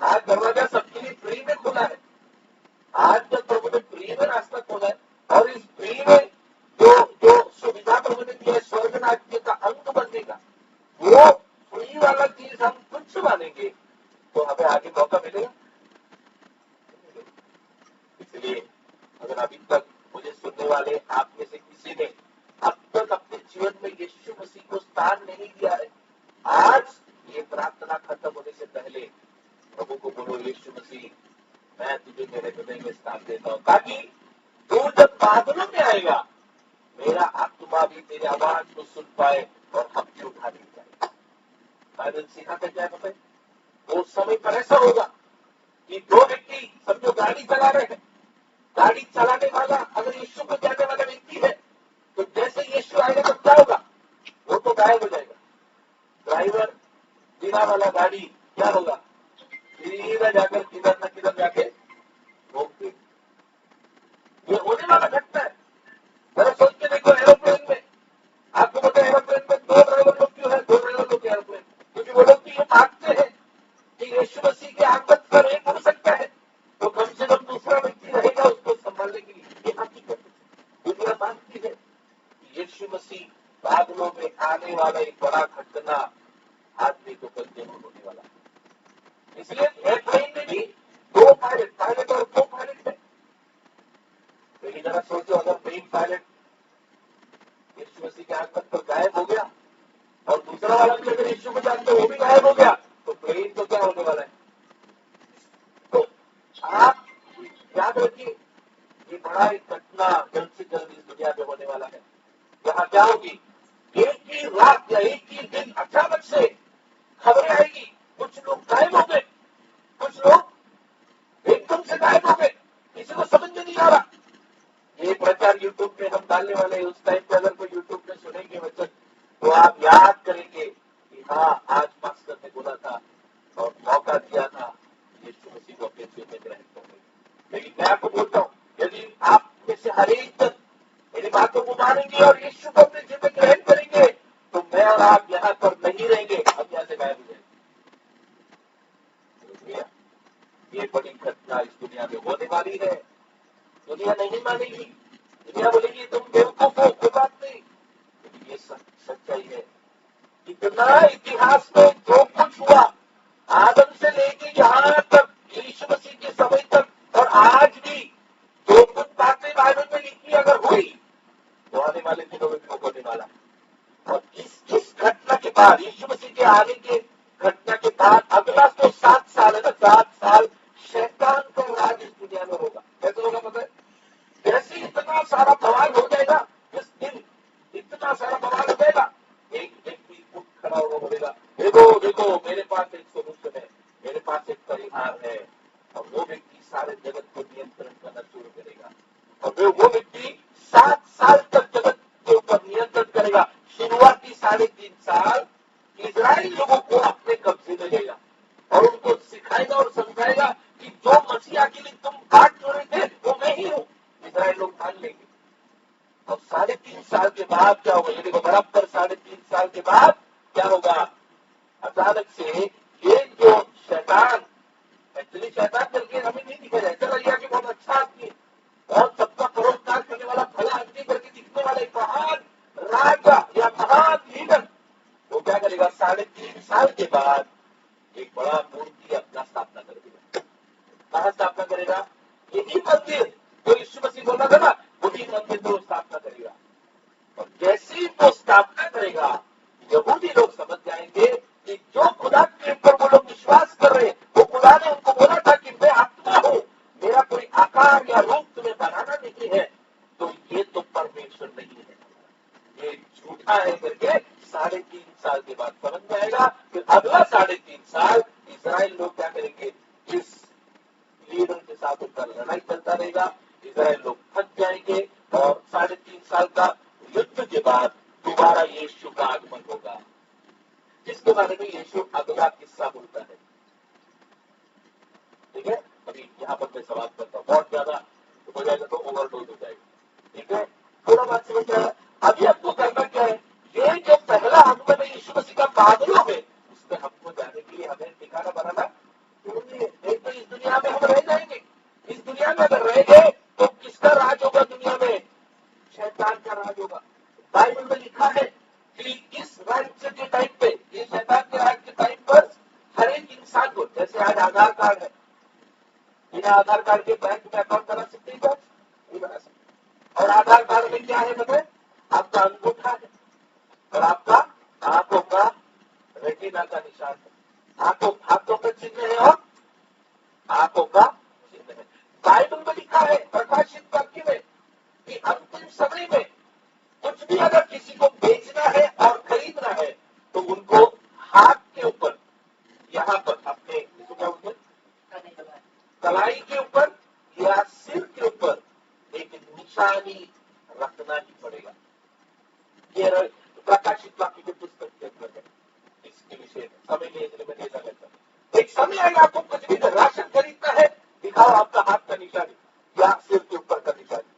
आज दरवाजा सबके लिए फ्री में खुला है। आज जब प्रभु ने फ्री में रास्ता खोला है, और इस फ्री में जो सुविधा प्रभु ने दिया है स्वर्ग राज्य का अंग बनने का, वो फ्री वाला चीज हम तुच्छ मानेंगे तो हमें आगे मौका मिलेगा। इसलिए अगर अभी तक मुझे सुनने वाले आप में से किसी ने अब तक अपने जीवन में यीशु मसीह को स्थान नहीं दिया है, आज ये प्रार्थना खत्म होने से पहले प्रभु को बोलो, यीशु मसीह मैं तुझे मेरे हृदय में स्थान देता हूँ, ताकि तू जब बादलों में आएगा मेरा आत्मा भी तेरी आवाज को सुन पाए और हम भी उठा ली जाए। बाइबल सिखाते क्या है, वो समय पर ऐसा होगा कि दो व्यक्ति समझो गाड़ी चला रहे हैं, गाड़ी चलाने वाला अगर यीशु को जानने वाला व्यक्ति है तो जैसे यीशु आएगा तो क्या होगा, वो तो गायब हो जाएगा। ड्राइवर बिना वाला गाड़ी क्या होगा, सीधा जाकर किधर न किधर जाके रोक देगा। ये होने वाला घटना है। जरा सोच के देखो, एरोप्लेन में आपको पता है एरोप्लेन में दो ड्राइवर लोग क्यों है, दो ड्राइवर लोग एरोप्लेन, क्योंकि वो लोग ये मानते हैं कि यीशु मसीह के आगमन पर एक हो सकता है तो कम से कम दूसरा व्यक्ति रहेगा उसको संभालने के लिए। ये हकीकत दुनिया मानती है कि यीशु मसीह बादलों में आने वाला एक बड़ा घटना आदमी को कल जरूर होने वाला है। इसलिए एयरप्लेन में भी दो पायलट, पायलट और को पायलट है। लेकिन जरा सोचो, अगर मेन पायलट यीशु मसीह के आगमन पर गायब हो गया और दूसरा वाला भी अगर यीशु को जानते वो भी गायब हो गया तो प्लेन तो क्या होने वाला है। तो आप याद रखिए, ये बड़ा एक घटना जल्द से जल्द इस दुनिया में होने वाला है। यहाँ क्या होगी, एक ही रात या एक ही दिन अचानक से खबरें आएगी, कुछ लोग गायब हो गए, कुछ लोग एकदम से गायब हो गए, किसी को समझ में नहीं आ रहा। ये प्रचार यूट्यूब पे हम डालने वाले हैं। उस टाइम पे अगर कोई यूट्यूब पे सुनेंगे वचन तो आप याद करेंगे कि हाँ, आज मास्टर ने बोला था और मौका दिया था यीशु मसीह को अपने जीवन में ग्रहण करने। लेकिन मैं आपको बोलता हूँ, यदि आप में से हर एक जन मेरी बातों को मानेंगे और यीशु को अपने जीवन में ग्रहण करेंगे तो मैं और आप यहाँ पर नहीं रहेंगे, हम यहाँ से गायब हो जाएंगे। ये बड़ी घटना इस दुनिया में होने वाली है। दुनिया नहीं मानेगी, दुनिया बोलेगी तुम बेवकूफ हो, कोई बात नहीं। ये सच्चाई है। इतना इतिहास में जो कुछ हुआ आदम से लेके यहाँ तक यीशु मसीह के समय तक और आज भी जो कुछ बातें बाइबल में लिखी अगर हुई तो आने वाले दिनों में भी होने वाला है। और इस घटना के बाद, यीशु मसीह के आने के घटना के बाद अगला तो 7 साल है ना, 7 साल शैतान का राज इस दुनिया में होगा। कैसे होगा पता है, जैसे इतना सारा बवाल हो जाएगा, इस दिन इतना सारा बवाल हो जाएगा, एक व्यक्ति उठ खड़ा होगा, बोलेगा देखो देखो मेरे पास एक सोल्यूशन है, मेरे पास एक परिहार है। और वो व्यक्ति सारे जगत को नियंत्रण करना शुरू करेगा और वो व्यक्ति 7 साल तक जगत के ऊपर नियंत्रण करेगा। शुरुआती 3.5 साल इजराइल लोगों को अपने कब्जे में लेगा और उनको सिखाएगा और समझाएगा कि जो मसीहा के लिए तुम बाट जोड़े थे वो मैं ही हूँ। इजराइल लोग मान लेंगे। और 3.5 साल के बाद क्या होगा, ये देखो बराबर 3.5 साल के बाद क्या होगा, अचानक से ये जो शैतान, एक्चुअली शैतान करके हमें नहीं दिखा जाए, चला गया कि बहुत अच्छा आदमी और सबका परोपकार करने वाला भला आदमी करके दिखने वाला एक महान राजा या महान लीडर, वो क्या करेगा 3.5 साल के बाद एक बड़ा मूर्ति अपना स्थापना कर देगा। कहाँ स्थापना करेगा, यही मंदिर जो यीशु मसीह बोला था ना, वही मंदिर को स्थापना करेगा। और जैसे ही वो स्थापना करेगा यहूदी लोग समझ जाएंगे कि जो खुदा के ऊपर वो लोग विश्वास कर रहे हैं, वो खुदा ने उनको बोला था कि मैं आत्मा हूँ, मेरा कोई आकार या रूप तुम्हें बनाना नहीं है, तो ये तो परमेश्वर नहीं है, ये झूठा है करके 3.5 साल के बाद समझ जाएगा। फिर अगला 3.5 साल इजराइल लोग क्या करेंगे, इस लीडर के साथ उनका लड़ाई चलता रहेगा, इजराइल लोग थक जाएंगे और 3.5 साल का युद्ध के बाद दोबारा यीशु का आगमन होगा, जिसके बारे में यीशु अगला किस्सा बोलता है। ठीक है, अभी यहाँ पर मैं सवाल करता हूँ, बहुत ज्यादा हो जाएगा तो ओवरडोज हो जाएगा। ठीक है, थोड़ा बात समझ में आया। अभी हमको करना क्या है, ये जो पहला आगमन है यीशु मसीह का बादलों में, उसमें हमको जाने के लिए हमें ठिकाना बनाना जरूरी है। नहीं तो इस दुनिया में हम रह जाएंगे। इस दुनिया में अगर रह गए तो किसका राज होगा दुनिया में, शैतान का राज होगा। बाइबल में लिखा है कि इस राज्य के टाइम पे, ये शैतान के राज के टाइम पर हर एक इंसान को, जैसे आज आधार कार्ड है, बिना आधार कार्ड के बैंक में अकाउंट बना सकते हैं, नहीं बना सकते। और आधार कार्ड में क्या है बताए, आपका अंगूठा है और आपका आंखों का रेटिना का निशान है, हाथों का चिन्ह है और आंखों का चिन्ह है। बाइबल में लिखा है प्रकाशित वाक्य में कि अंतिम समय में कुछ भी अगर किसी को बेचना है और खरीदना है तो उनको हाथ के ऊपर यहाँ पर अपने विषय है, समय नहीं इसलिए मैं नहीं लगता। एक समय आएगा आपको कुछ भी राशन खरीदना है, दिखाओ आपका हाथ का निशानी या सिर के ऊपर का निशानी।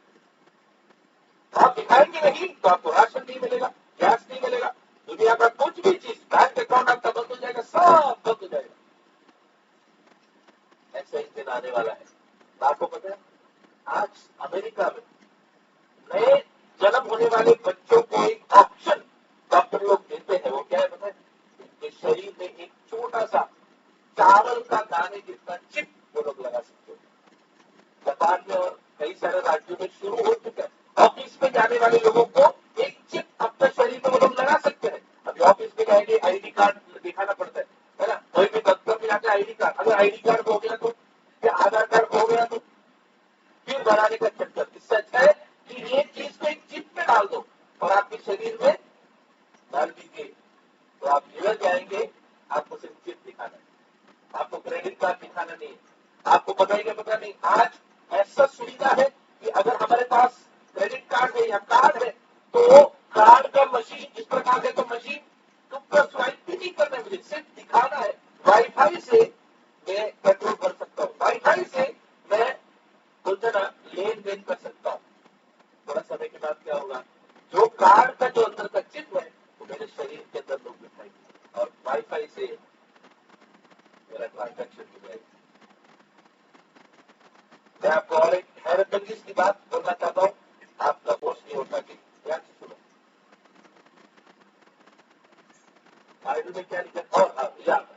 आप दिखाएंगे नहीं तो आपको राशन नहीं मिलेगा, गैस नहीं मिलेगा, दुनिया का कुछ भी चीज, बैंक अकाउंट आपका बंद हो जाएगा, सब बंद हो जाएगा। ऐसा एक दिन आने वाला है। आपको पता है आज अमेरिका में नए जन्म होने वाले बच्चों को एक ऑप्शन डॉक्टर लोग देते हैं। वो क्या है पता है? उनके शरीर में एक छोटा सा चावल का दाने जितना चिप वो लोग लगा सकते हैं। जापान में और कई सारे राज्यों में शुरू हो चुका है। ऑफिस में जाने वाले लोगों को एक चिप अपने शरीर में वो लोग लगा सकते हैं। अभी ऑफिस में जाएंगे आईडी कार्ड दिखाना पड़ता है ना? कोई भी दफ्तर में जाकर आईडी कार्ड, अगर आईडी कार्ड हो गया तो या आधार कार्ड हो गया तो फिर बनाने का चक्कर। इससे अच्छा है कि ये चीज को एक चिप में डाल दो और आपके शरीर में डाल दीजिए, तो आप जिधर जाएंगे आपको सिर्फ चिप दिखाना है, आपको क्रेडिट कार्ड दिखाना नहीं है। आपको पता ही नहीं, पता नहीं आज ऐसा सुविधा है कि अगर हमारे पास क्रेडिट कार्ड है या कार्ड है तो कार्ड का मशीन इस प्रकार से, तो मशीन तुमको स्वाइप भी नहीं करना है, मुझे सिर्फ दिखाना है। वाईफाई से मैं पेट्रोल भर सकता हूँ, वाईफाई से मैं बोलते ना लेन देन कर सकता हूँ। थोड़ा समय के बाद क्या होगा, जो कार्ड का जो अंदर का चिप है वो मेरे शरीर के अंदर लोग दिखाएंगे और वाईफाई से मेरा ट्रांजैक्शन हो जाएगा। मैं आपको और एक हैरतअंगेज की बात बोलना चाहता हूँ, आपका होश नहीं होता कि ध्यान से सुनो। बाइबल में क्या लिखा? और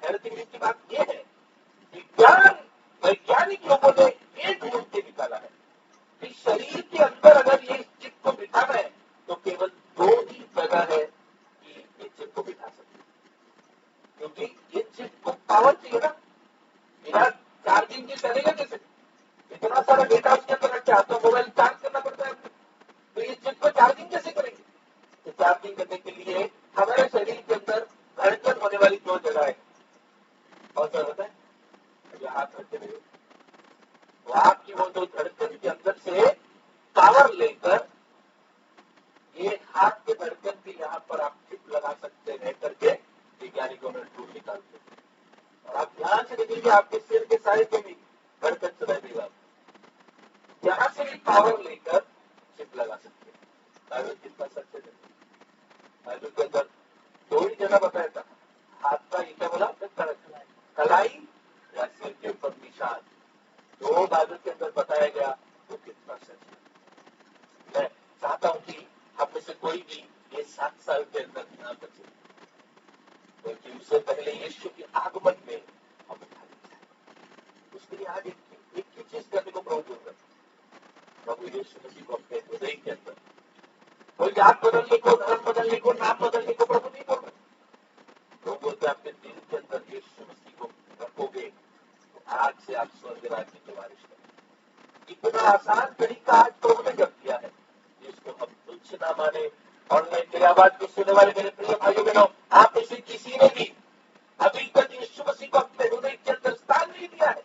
हैरतअंगेज की बात यह है कि वैज्ञानिक लोगों ने ये ढूंढ के निकाला है कि शरीर के अंदर अगर ये चिप को बिठाना है तो केवल 2 ही जगह है कि ये चिप को बिठा सकते, क्योंकि ये चिप को पावर चाहिए ना, बिना चार्जिंग के चलेगा कैसे? इतना सारा डेटा उसके अंदर रखा है तो मोबाइल चार्ज करना पड़ता है, तो ये चिप को चार्जिंग कैसे करेंगे? तो चार्जिंग करने के लिए हमारे शरीर के अंदर धड़कन होने वाली 2 जगह है। और क्या होता है? जो हाथ रखते रहे तो आपकी वो 2 धड़कन के अंदर से पावर लेकर ये हाथ के धड़कन के यहाँ पर आप चिप लगा सकते हैं करके वैज्ञानिकों ने ढूंढ निकालते हैं। और आप ध्यान से देखिए आपके सिर के साइड में भी धड़कन चला देगा, यहाँ से भी पावर लेकर चिप लगा सकते हैं। बाइबल कितना सच है। बाइबल के अंदर 2 ही जगह बताया था, हाथ का ये क्या बोला, कलाई या सिर के ऊपर निशान, 2 बाइबल के अंदर बताया गया। वो कितना सच है। मैं चाहता हूं कि आप में से कोई भी ये 7 साल के अंदर ना बचे, क्योंकि उससे पहले यीशु के आगमन में हम उठा जाए। उसके लिए आज एक ही चीज करने को प्रभु बोल रहे, प्रभु यीशु मसीह को अपने हृदय के अंदर, कोई जात बदलने को, धर्म बदलने को, नाम बदलने को प्रभु नहीं बोल रहे। प्रभु बोलते आपके दिल के अंदर यीशु मसीह को रखोगे तो आज से आप स्वर्ग राज्य के वारिस करेंगे। इतना आसान तरीका आज प्रभु ने जब दिया है, जिसको हम तुच्छ ना माने। और मेरी आवाज को सुनने वाले मेरे प्रिय भाइयों बहनों, आप में से किसी ने भी अभी तक यीशु मसीह को अपने हृदय के अंदर स्थान नहीं दिया है,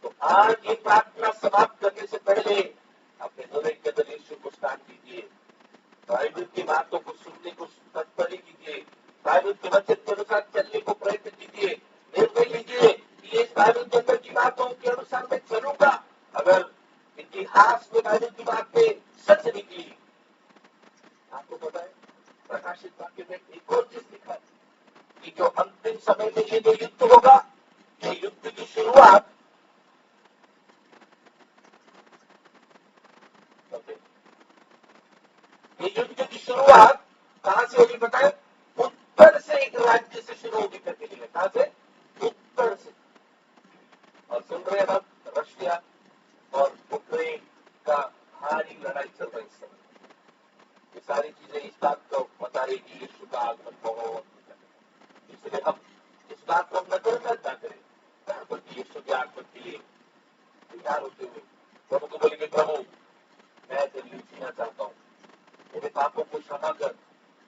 तो आज ये प्रार्थना समाप्त करने से पहले अपने हृदय के अंदर यीशु को स्थान दीजिए। बाइबल की बातों को सुनने को तत्परी कीजिए, बाइबल के वचन के अनुसार चलने को प्रयत्न कीजिए। निर्णय लीजिए कि इस बाइबल के अंदर की बातों के अनुसार मैं चलूंगा। अगर इतिहास में बाइबल की बातें सच निकली, आपको पता है प्रकाशित वाक्य में एक और चीज लिखा है कि जो अंतिम समय में ये जो युद्ध होगा, ये युद्ध की शुरुआत कहां से होगी बताए? उत्तर से एक राज्य से शुरू होगी करके लिखा, कहां से? उत्तर से। और सुन रहे हैं हम, रशिया और यूक्रेन का भारी लड़ाई चल रही है। ये सारी चीजें इस बात को बता रही कि यीशु का आगमन बहुत, इसलिए हम इस बात को नजरअंदाज ना करें, बल्कि यीशु के आगमन के लिए तैयार होते हुए प्रभु को बोलेंगे, प्रभु मैं तेरे लिए जीना चाहता हूँ, मेरे पापों को क्षमा कर।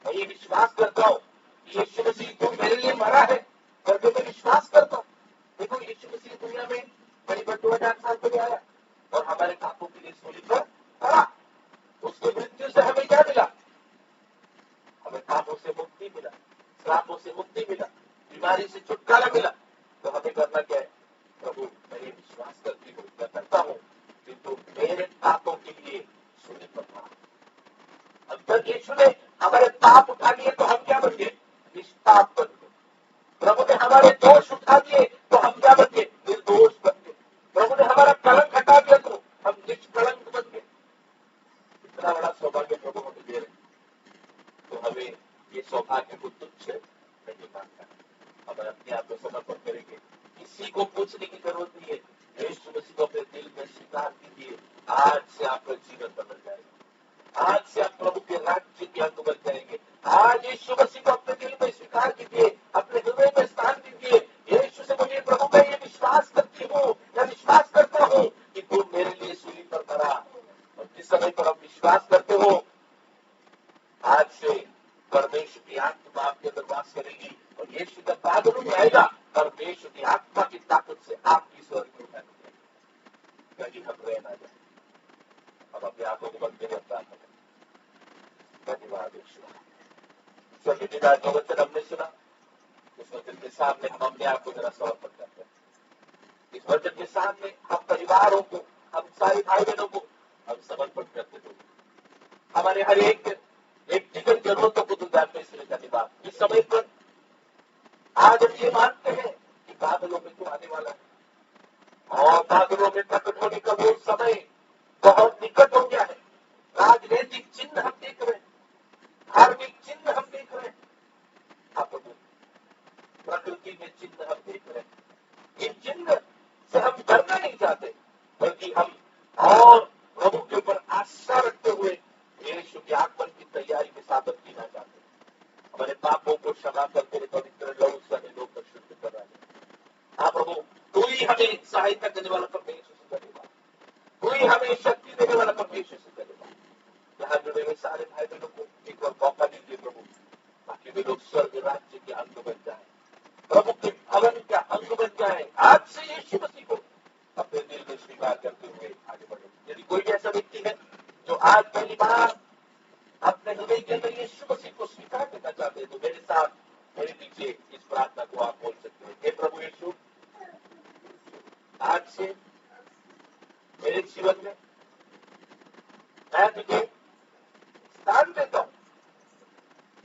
मैं ये विश्वास करता हूँ कि यीशु मसीह तो मेरे लिए मरा है, करके मैं विश्वास करता हूँ। देखो यीशु मसीह दुनिया में करीबन 2000 साल पहले आया और हमारे पापों के लिए सूली पर मरा। उसकी मृत्यु से हमें क्या मिला? हमें पापों से मुक्ति मिला, श्रापों से मुक्ति मिला, बीमारी से छुटकारा मिला, तो हमें करना क्या है? प्रभु मैं ये विश्वास करती हूँ, मैं करता हूँ कि तू मेरे पापों के लिए सूली पर मरा। अब जब यीशु ने हमारे पाप उठा लिए तो हम क्या बन गए? निष्पाप बन गए। प्रभु ने हमारे दोष उठा दिए तो हम क्या बन गए? निर्दोष बन गए। प्रभु ने हमारा कलंक हटा दिया तो हम निष्कलंक बन गए। इतना बड़ा सौभाग्य प्रभु हमें दे रहे, तो हमें ये सौभाग्य को तुच्छ नहीं मानना। हम अपने आप को समर्पण करेंगे, किसी को पूछने की जरूरत नहीं है। यीशु मसीह को अपने दिल में स्वीकार कीजिए, आज से आपका जीवन बदल जाएगा। आज से आप प्रभु के राज्य के अंग बन जाएंगे। आज यीशु मसीह को अपने दिल में स्वीकार कीजिए, अपने हृदय में स्थान दीजिए। यीशु से बोलिए, प्रभु मैं ये विश्वास करती हूँ या विश्वास करता हूँ कि तू मेरे लिए सूली पर मरा। और जिस समय पर आप विश्वास करते हो, आज से परमेश्वर की आत्मा आपके अंदर वास करेगी और यीशु का बादलों में आएगा। परमेश्वर की आत्मा की ताकत से आपकी स्वर्ग में उठाई जाएगी, कहीं हम रह ना जाए। हम अपने आंखों को बंद करके प्रार्थना करें। धन्यवाद ईश्वर। स्वर्गीय पिता, जो वचन हमने सुना, उस वचन के सामने हम अपने आप को जरा समर्पण करते हैं। इस वचन के सामने हम परिवारों को, हम सारे भाई बहनों को हम समर्पण करते हैं। हमारे हर एक व्यक्तिगत जरूरतों को तो जानते हैं, इसलिए धन्यवाद। इस समय पर आज हम ये मानते हैं कि बादलों में तो आने वाला है और बादलों में प्रकट होने का वो समय बहुत निकट हो गया है। राजनीतिक चिन्ह हम देख रहे हैं, धार्मिक चिन्ह हम देख रहे हैं, प्रकृति में चिन्ह हम देख रहे हैं। इन चिन्ह से हम डरना नहीं चाहते, बल्कि हम और प्रभु के ऊपर आशा रखते हुए यीशु के आगमन की तैयारी के साथ जीना चाहते हैं। हमारे पापों को क्षमा करते हुए पवित्र लहू से हमें लोग शुद्ध कर रहा है। हाँ प्रभु, तू ही हमें सहायता करने वाला परमेश्वर से धन्यवाद, तू ही हमें शक्ति देने वाला परमेश्वर से धन्यवाद। यहाँ जुड़े हुए सारे भाई बहनों को एक और मौका दीजिए प्रभु, ताकि वे लोग स्वर्ग राज्य के अंग बन जाए, प्रभु के भवन का अंग बन जाए। आज से यीशु मसीह को अपने दिल में स्वीकार करते हुए आगे बढ़े। यदि कोई ऐसा व्यक्ति है जो आज पहली बार अपने हृदय के अंदर यीशु मसीह को स्वीकार करना चाहते हैं, तो मेरे साथ मेरे पीछे इस प्रार्थना को आप बोल सकते हैं। हे प्रभु यीशु, आज से मेरे जीवन में मैं तुझे स्थान देता हूँ।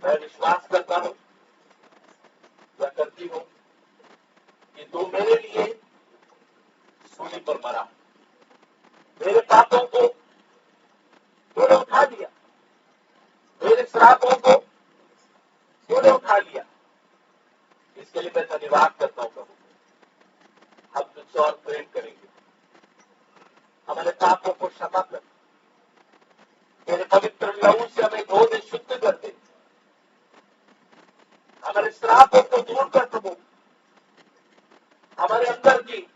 मैं विश्वास करता हूँ या करती हूँ कि तू मेरे लिए सूली पर मरा, मेरे पापों को तूने उठा लिया, मेरे श्रापों को तूने उठा लिया। इसके लिए मैं धन्यवाद करता हूँ प्रभु। हम तुझसे और प्रेम करेंगे, हमारे पापों को क्षमा कर, तेरे पवित्र लहू से हमें धो दे, शुद्ध कर दे, हमारे श्रापों को दूर कर प्रभु। हमारे अंदर की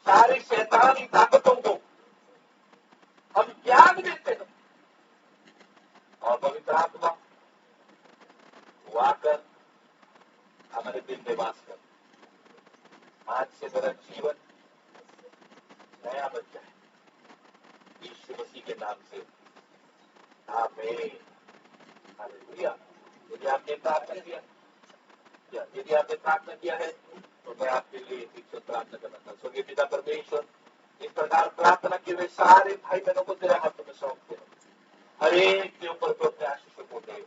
सारी शैतानी ताकतों को हम त्याग देते हैं और पवित्र आत्मा वो आकर हमारे दिल में वास कर। आज से मेरा जीवन नया बन जाए, यीशु मसीह के नाम से आमीन। हालेलुया। यदि आपने प्रार्थना किया, यदि आपने प्रार्थना किया है तो मैं आपके लिए एक प्रार्थना करना था। स्वर्गीय पिता परमेश्वर, इस प्रकार प्रार्थना किए हुए सारे भाई बहनों को तेरे हाथों में सौंपते हैं। हर एक के ऊपर तो अपने आशीषों को दे,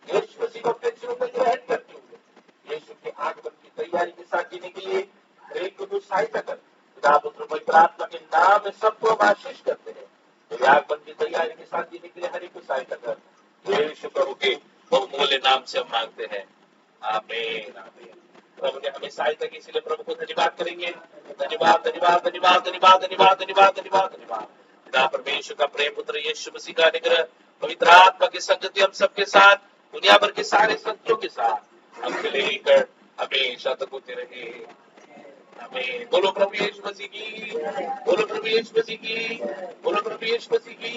यीशु मसीह को अपने जीवन में ग्रहण करते हुए यीशु के आगमन की तैयारी के साथ जीने के लिए हर एक को तू सहायता कर। पिता पुत्र पवित्र आत्मा के नाम में सबको हम आशीष करते हैं। तेरे आगमन की तैयारी के साथ जीने के लिए हर एक को सहायता कर। यीशु प्रभु के बहुमूल्य नाम से हम मांगते हैं, आमीन आमीन। प्रभु ने हमें सहायता की, इसलिए प्रभु को धन्यवाद करेंगे। धन्यवाद धन्यवाद धन्यवाद धन्यवाद धन्यवाद धन्यवाद धन्यवाद धन्यवाद। पिता परमेश्वर का प्रेम, पुत्र यीशु मसीह का अनुग्रह, पवित्र आत्मा की संगति हम सबके साथ, दुनिया भर के सारे संतों के साथ हमसे लेकर हमेशा तक होते रहे। आमीन। बोलो प्रभु यीशु मसीह की, बोलो प्रभु यीशु मसीह की, बोलो प्रभु यीशु मसीह की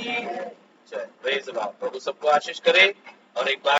जय। Praise the Lord. प्रभु सबको आशीष करे। और एक बार